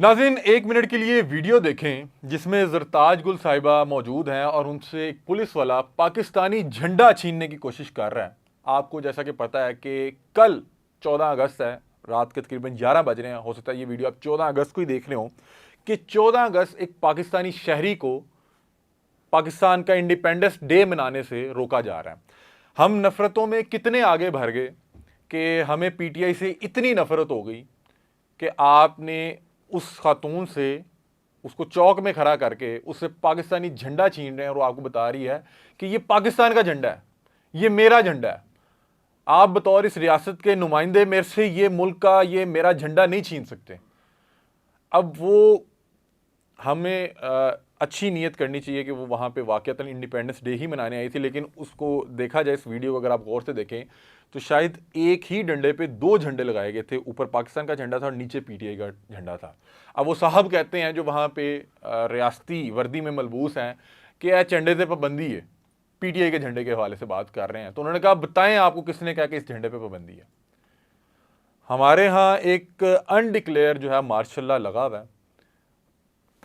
नाज़रीन, एक मिनट के लिए वीडियो देखें जिसमें ज़रताज गुल साहिबा मौजूद हैं और उनसे एक पुलिस वाला पाकिस्तानी झंडा छीनने की कोशिश कर रहा है। आपको जैसा कि पता है कि कल 14 अगस्त है, रात के तकरीबन 11 बज रहे हैं। हो सकता है ये वीडियो आप 14 अगस्त को ही देख रहे हो कि 14 अगस्त एक पाकिस्तानी शहरी को पाकिस्तान का इंडिपेंडेंस डे मनाने से रोका जा रहा है। हम नफ़रतों में कितने आगे बढ़ गए कि हमें पीटीआई से इतनी नफ़रत हो गई कि आपने उस खातून से उसको चौक में खड़ा करके उससे पाकिस्तानी झंडा छीन रहे हैं और वो आपको बता रही है कि ये पाकिस्तान का झंडा है, ये मेरा झंडा है। आप बतौर इस रियासत के नुमाइंदे मेरे से ये मुल्क का ये मेरा झंडा नहीं छीन सकते। अब वो हमें अच्छी नीयत करनी चाहिए कि वो वहाँ पे वाक़तन इंडिपेंडेंस डे ही मनाने आई थी, लेकिन उसको देखा जाए, इस वीडियो को अगर आप गौर से देखें तो शायद एक ही डंडे पे 2 झंडे लगाए गए थे। ऊपर पाकिस्तान का झंडा था और नीचे पीटीआई का झंडा था। अब वो साहब कहते हैं जो वहाँ पे रियासती वर्दी में मलबूस हैं कि यह झंडे से पाबंदी है, पीटीआई के झंडे के हवाले से बात कर रहे हैं। तो उन्होंने कहा बताएं आपको किसने कहा कि इस झंडे पर पाबंदी है। हमारे यहाँ एक अनडिक्लेयर जो है मार्शल लॉ लगा हुआ है।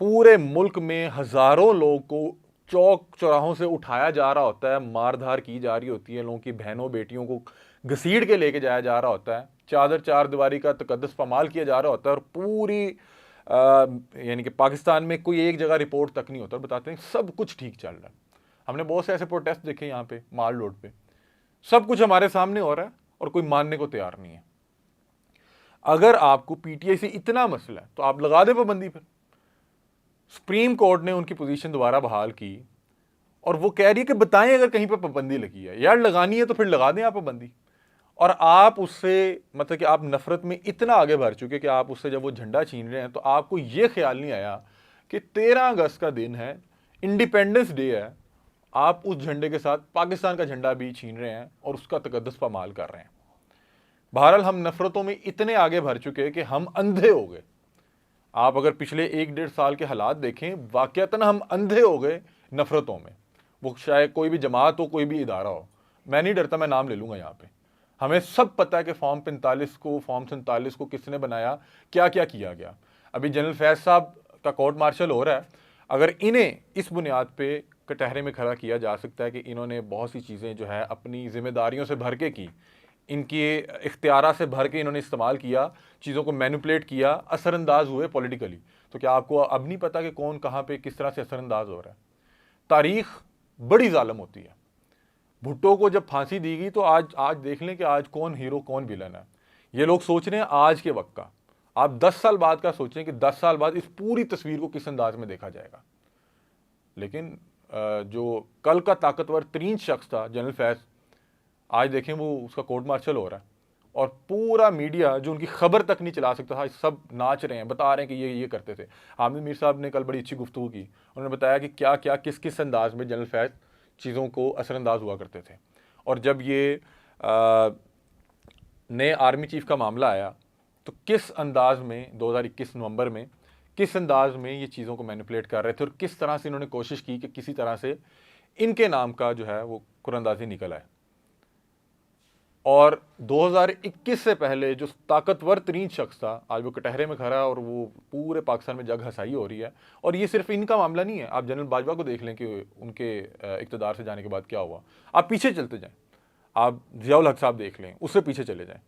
पूरे मुल्क में हज़ारों लोगों को चौक चौराहों से उठाया जा रहा होता है, मारधार की जा रही होती है, लोगों की बहनों बेटियों को घसीट के लेके जाया जा रहा होता है, चादर चार दीवारी का तकद्दुस पामाल किया जा रहा होता है और पूरी यानी कि पाकिस्तान में कोई एक जगह रिपोर्ट तक नहीं होता और बताते हैं सब कुछ ठीक चल रहा है। हमने बहुत से ऐसे प्रोटेस्ट देखे यहाँ पे माल रोड पे, सब कुछ हमारे सामने हो रहा है और कोई मानने को तैयार नहीं है। अगर आपको पीटीआई से इतना मसला है तो आप लगा दे पाबंदी पर। सुप्रीम कोर्ट ने उनकी पोजीशन दोबारा बहाल की और वो कह रही है कि बताएं अगर कहीं पर पाबंदी लगी है, यार लगानी है तो फिर लगा दें आप पाबंदी। और आप उससे मतलब कि आप नफरत में इतना आगे बढ़ चुके कि आप उससे जब वो झंडा छीन रहे हैं तो आपको ये ख्याल नहीं आया कि 13 अगस्त का दिन है, इंडिपेंडेंस डे है, आप उस झंडे के साथ पाकिस्तान का झंडा भी छीन रहे हैं और उसका तकद्दुस पामाल कर रहे हैं। बहरहाल हम नफरतों में इतने आगे बढ़ चुके कि हम अंधे हो गए। आप अगर पिछले 1-1.5 साल के हालात देखें, वाकयातन हम अंधे हो गए नफरतों में। वो शायद कोई भी जमात हो, कोई भी इदारा हो, मैं नहीं डरता, मैं नाम ले लूँगा यहाँ पे। हमें सब पता है कि फॉर्म 45 को, फॉर्म 47 को किसने बनाया, क्या क्या किया गया। अभी जनरल फैज़ साहब का कोर्ट मार्शल हो रहा है। अगर इन्हें इस बुनियाद पे कटहरे में खड़ा किया जा सकता है कि इन्होंने बहुत सी चीज़ें जो है अपनी जिम्मेदारियों से भर के की, इनके इख्तियारा से भर के इन्होंने इस्तेमाल किया, चीज़ों को मैनिपुलेट किया, असरअंदाज हुए पॉलिटिकली, तो क्या आपको अब नहीं पता कि कौन कहाँ पे किस तरह से असरअंदाज हो रहा है? तारीख बड़ी जालिम होती है। भुट्टो को जब फांसी दी गई तो आज देख लें कि आज कौन हीरो कौन विलन है। ये लोग सोच रहे हैं आज के वक्त का, आप 10 साल बाद का सोचें कि 10 साल बाद इस पूरी तस्वीर को किस अंदाज में देखा जाएगा। लेकिन जो कल का ताकतवर तरीन शख्स था जनरल फैज़, आज देखें वो उसका कोर्ट मार्शल हो रहा है और पूरा मीडिया जो उनकी खबर तक नहीं चला सकता था, सब नाच रहे हैं, बता रहे हैं कि ये करते थे। हामिद मीर साहब ने कल बड़ी अच्छी गुफ्तगू की, उन्होंने बताया कि क्या क्या किस किस अंदाज में जनरल फैज़ चीज़ों को असरअंदाज हुआ करते थे। और जब ये नए आर्मी चीफ का मामला आया तो किस अंदाज में 2021 नवंबर में किस अंदाज में ये चीज़ों को मैनिपुलेट कर रहे थे और किस तरह से इन्होंने कोशिश की कि किसी तरह से इनके नाम का जो है वो कुरअंदाजी निकल आए। और 2021 से पहले जो ताकतवर तरीन शख्स था, आज वो कटहरे में खड़ा और वो पूरे पाकिस्तान में जग हसाई हो रही है। और ये सिर्फ इनका मामला नहीं है, आप जनरल बाजवा को देख लें कि उनके इक़्तिदार से जाने के बाद क्या हुआ। आप पीछे चलते जाएं, आप ज़ियाउल हक साहब देख लें, उससे पीछे चले जाएं,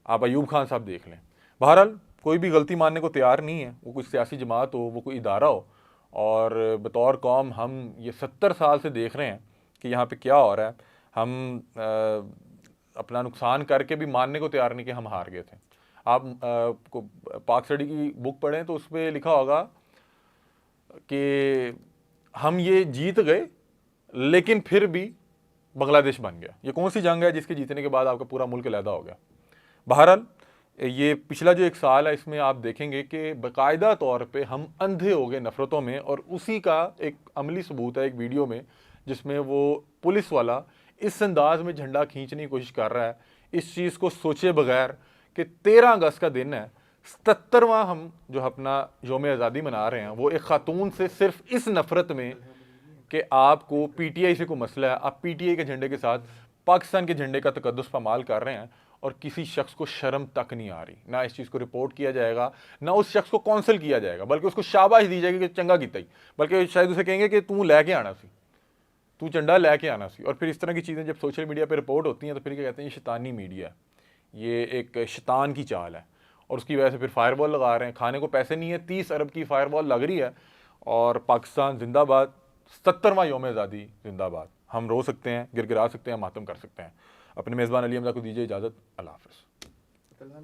आप अयूब खान साहब देख लें। बहरहाल कोई भी गलती मानने को तैयार नहीं है, वो कोई सियासी जमात हो, वो कोई इदारा हो। और बतौर कौम हम ये 70 साल से देख रहे हैं कि यहाँ पर क्या हो रहा है। हम अपना नुकसान करके भी मानने को तैयार नहीं कि हम हार गए थे। आप पाक स्टडी की बुक पढ़ें तो उसमें लिखा होगा कि हम ये जीत गए लेकिन फिर भी बांग्लादेश बन गया। ये कौन सी जंग है जिसके जीतने के बाद आपका पूरा मुल्क अलहदा हो गया? बहरहाल ये पिछला जो 1 साल है इसमें आप देखेंगे कि बाकायदा तौर पे हम अंधे हो गए नफ़रतों में। और उसी का एक अमली सबूत है एक वीडियो में, जिसमें वो पुलिस वाला इस अंदाज में झंडा खींचने की कोशिश कर रहा है, इस चीज़ को सोचे बगैर कि 13 अगस्त का दिन है, 77वां हम जो अपना योम आज़ादी मना रहे हैं, वो एक खातून से सिर्फ इस नफ़रत में कि आपको पीटीआई से कोई मसला है, आप पीटीआई के झंडे के साथ पाकिस्तान के झंडे का तकद्दुस पामाल कर रहे हैं और किसी शख्स को शर्म तक नहीं आ रही। ना इस चीज़ को रिपोर्ट किया जाएगा, ना उस शख्स को काउंसिल किया जाएगा, बल्कि उसको शाबाश दी जाएगी कि चंगा किता ही, बल्कि शायद उसे कहेंगे कि तू लैके आना सी, तू झंडा लैके आना सी। और फिर इस तरह की चीज़ें जब सोशल मीडिया पर रिपोर्ट होती हैं तो फिर क्या कहते हैं, ये शैतानी मीडिया है, ये एक शैतान की चाल है। और उसकी वजह से फिर फायरवॉल लगा रहे हैं, खाने को पैसे नहीं है, 30 अरब की फायरवॉल लग रही है। और पाकिस्तान जिंदाबाद, 70वां यौम आज़ादी जिंदाबाद। हम रो सकते हैं, गिरगिरा सकते हैं, मातम कर सकते हैं। अपने मेज़बान अली हमजा को दीजिए इजाज़त। अल्लाह हाफ़िज़।